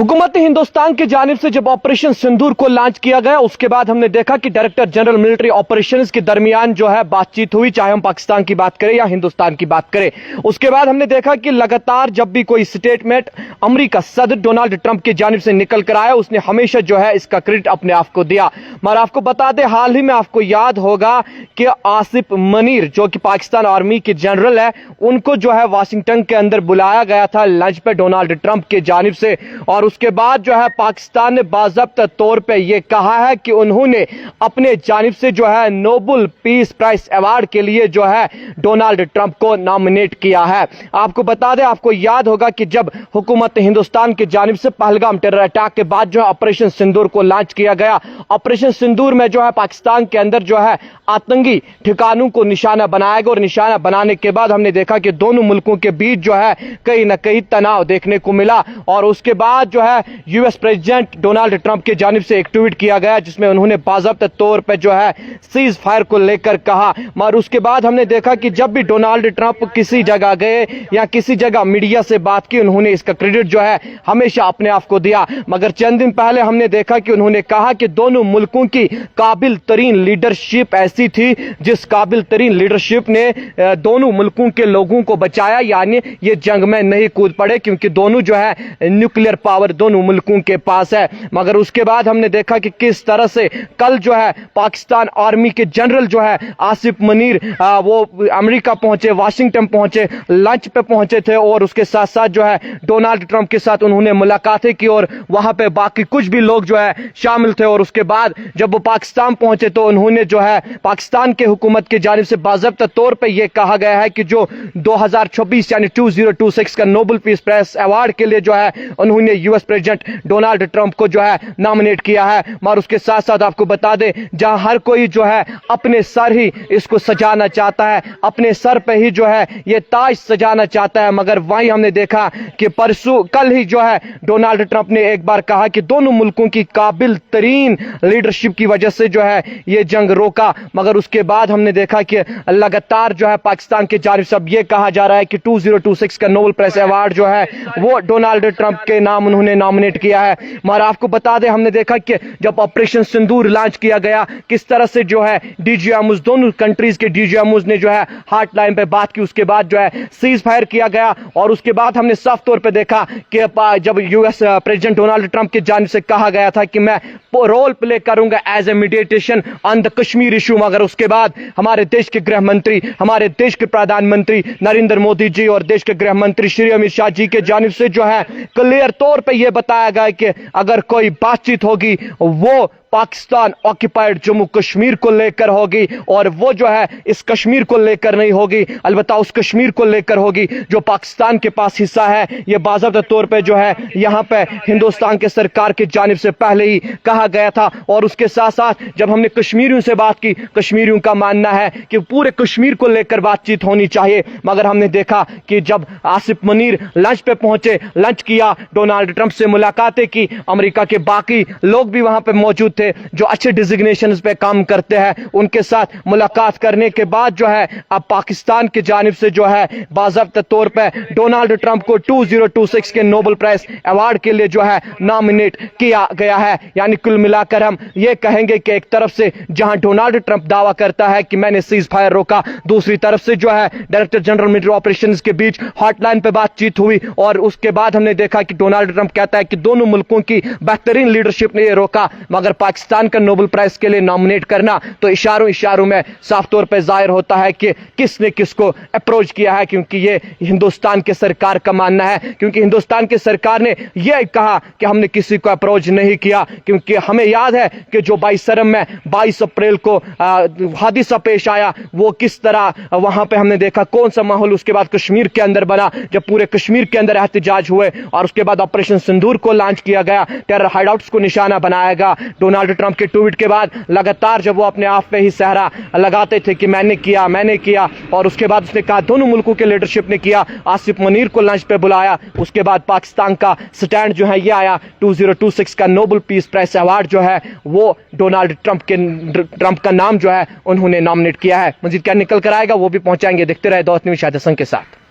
हुकूमत हिंदुस्तान की जानिब से जब ऑपरेशन सिंदूर को लॉन्च किया गया, उसके बाद हमने देखा कि डायरेक्टर जनरल मिलिट्री ऑपरेशंस के दरमियान जो है बातचीत हुई, चाहे हम पाकिस्तान की बात करें या हिंदुस्तान की बात करें। उसके बाद हमने देखा कि लगातार जब भी कोई स्टेटमेंट अमेरिका सदर डोनाल्ड ट्रंप की जानिब से निकल कर आया, उसने हमेशा जो है इसका क्रेडिट अपने आप को दिया। मगर आपको बता दें, हाल ही में आपको याद होगा कि आसिफ मनीर जो कि पाकिस्तान आर्मी के जनरल है, उनको जो है वाशिंगटन के अंदर बुलाया गया था लंच पे डोनाल्ड ट्रंप की जानिब से। और उसके बाद जो है पाकिस्तान ने बाज़ाब्ता तौर पे ये कहा है कि उन्होंने अपने जानिब से जो है नोबेल पीस प्राइज अवार्ड के लिए जो है डोनाल्ड ट्रंप को नॉमिनेट किया है। आपको बता दें, आपको याद होगा कि जब हुकूमत हिंदुस्तान की जानिब से पहलगाम टेरर अटैक के बाद जो है ऑपरेशन सिंदूर को लॉन्च किया गया, ऑपरेशन सिंदूर में जो है पाकिस्तान के अंदर जो है आतंकी ठिकानों को निशाना बनाया गया। और निशाना बनाने के बाद हमने देखा कि दोनों मुल्कों के बीच जो है कहीं ना कहीं तनाव देखने को मिला। और उसके बाद जो है यूएस प्रेसिडेंट डोनाल्ड ट्रंप की जानिब से एक ट्वीट किया गया जिसमें उन्होंने बाज़ाब्ता तौर पर जो है सीज फायर को लेकर कहा। मगर उसके बाद हमने देखा कि जब भी डोनाल्ड ट्रंप किसी जगह गए या किसी जगह मीडिया से बात की, उन्होंने इसका क्रेडिट जो है हमेशा अपने आप को दिया। मगर चंद दिन पहले हमने देखा कि उन्होंने कहा कि दोनों मुल्कों की काबिल तरीन लीडरशिप ऐसी थी जिस काबिल तरीन लीडरशिप ने दोनों मुल्कों के लोगों को बचाया, यानी ये जंग में नहीं कूद पड़े, क्योंकि दोनों जो है न्यूक्लियर पावर दोनों मुल्कों के पास है। मगर उसके बाद हमने देखा कि किस तरह से कल जो है पाकिस्तान आर्मी के जनरल जो है आसिफ मनीर वो अमेरिका पहुंचे, वाशिंगटन पहुंचे, लंच पे पहुंचे थे। और उसके साथ साथ जो है डोनाल्ड ट्रंप के साथ उन्होंने मुलाकातें की और वहां पे बाकी कुछ भी लोग जो है शामिल थे। और उसके बाद जब वो पाकिस्तान पहुंचे तो उन्होंने जो है पाकिस्तान के हुकूमत की जानिब से बाज़ाब्ता तौर पे ये कहा गया है कि जो 2026 यानी 2026 का नोबेल पीस प्राइज अवार्ड के लिए जो है उन्होंने यूएस प्रेसिडेंट डोनाल्ड ट्रंप को जो है नॉमिनेट किया है। मगर उसके साथ साथ आपको बता दें, जहां हर कोई जो है अपने सर ही इसको सजाना चाहता है, अपने सर पे ही जो है ये ताज सजाना चाहता है, मगर वहीं हमने देखा कि परसों कल ही जो है डोनाल्ड ट्रंप ने एक बार कहा कि दोनों मुल्कों की काबिल तरीन लीडरशिप की वजह से जो है ये जंग रोका। मगर उसके बाद हमने देखा कि लगातार जो है पाकिस्तान की जानिब से अब ये कहा जा रहा है कि 2026 का नोबेल प्राइज अवार्ड जो है वो डोनाल्ड ट्रंप के नाम उन्होंने नॉमिनेट किया है। मगर आपको बता दें, हमने देखा कि जब ऑपरेशन सिंदूर लॉन्च किया गया, किस तरह से जो है डीजीएमओज दोनों कंट्रीज के डीजीएमओज ने जो है हॉटलाइन पे बात की, उसके बाद जो है सीज फायर किया गया। और उसके बाद हमने साफ तौर पे देखा कि जब यूएस प्रेसिडेंट डोनाल्ड ट्रंप की जानिब से कहा गया था कि मैं रोल प्ले करूंगा as a mediation on the Kashmir issue, मगर उसके बाद हमारे देश के गृह मंत्री, हमारे देश के प्रधानमंत्री नरेंद्र मोदी जी और देश के गृह मंत्री श्री अमित शाह जी के जानिब से जो है क्लियर तौर पे यह बताया गया कि अगर कोई बातचीत होगी वो पाकिस्तान ऑक्युपाइड जम्मू कश्मीर को लेकर होगी। और वो जो है इस कश्मीर को लेकर नहीं होगी, अलबत्ता उस कश्मीर को लेकर होगी जो पाकिस्तान के पास हिस्सा है। ये बाज़ाब्ता तौर पे जो है यहाँ पे हिंदुस्तान के सरकार की जानिब से पहले ही कहा गया था। और उसके साथ साथ जब हमने कश्मीरियों से बात की, कश्मीरियों का मानना है कि पूरे कश्मीर को लेकर बातचीत होनी चाहिए। मगर हमने देखा कि जब आसिफ मनीर लंच पे पहुंचे, लंच किया, डोनाल्ड ट्रंप से मुलाकातें की, अमेरिका के बाकी लोग भी वहां पे मौजूद थे जो अच्छे डिजिग्नेशंस पे काम करते हैं, उनके साथ मुलाकात करने के बाद जो है अब पाकिस्तान की जानिब से जो है बाज़ाब्ता तौर पे डोनाल्ड ट्रंप को 2026 के नोबेल प्राइज अवार्ड के लिए जो है नॉमिनेट किया गया है। यानी कुल मिलाकर हम ये कहेंगे कि एक तरफ से जहां डोनाल्ड ट्रंप दावा करता है कि मैंने सीज फायर रोका, दूसरी तरफ से जो है डायरेक्टर जनरल मिलिट्री ऑपरेशंस के बीच हॉटलाइन पे बातचीत हुई। और उसके बाद हमने देखा कि डोनाल्ड ट्रंप कहता है कि दोनों मुल्कों की बेहतरीन लीडरशिप ने ये रोका। मगर पाकिस्तान का नोबेल प्राइज के लिए नॉमिनेट करना तो इशारों में साफ तौर पर जाहिर होता है कि किसने किसको अप्रोच किया है, क्योंकि ये हिंदुस्तान के सरकार का मानना है। क्योंकि हिंदुस्तान की सरकार ने यह कहा कि हमने किसी को अप्रोच नहीं किया, क्योंकि हमें याद है कि जो 22 में 22 अप्रैल को हादसा पेश आया, वो किस तरह वहां पे हमने देखा कौन सा माहौल उसके बाद कश्मीर के अंदर बना, जब पूरे कश्मीर के अंदर एहतजाज हुए। और उसके बाद ऑपरेशन सिंदूर को लॉन्च किया गया, टेरर हाइडआउट्स को निशाना बनाया गया। डोनाल्ड ट्रंप के ट्वीट के बाद लगातार जब वो अपने आप पे ही सहरा लगाते थे कि मैंने किया, और उसके बाद उसने कहा दोनों मुल्कों के लीडरशिप ने किया, आसिफ मनीर को लंच पे बुलाया। उसके बाद पाकिस्तान का स्टैंड जो है ये आया, 2026 का नोबेल पीस प्राइज अवार्ड जो है वो डोनाल्ड ट्रंप का नाम जो है उन्होंने नॉमिनेट किया है। मजीद क्या निकल कर आएगा वो भी पहुंचाएंगे। देखते रहे दौलत न्यूज़ शाहिद हसन के साथ।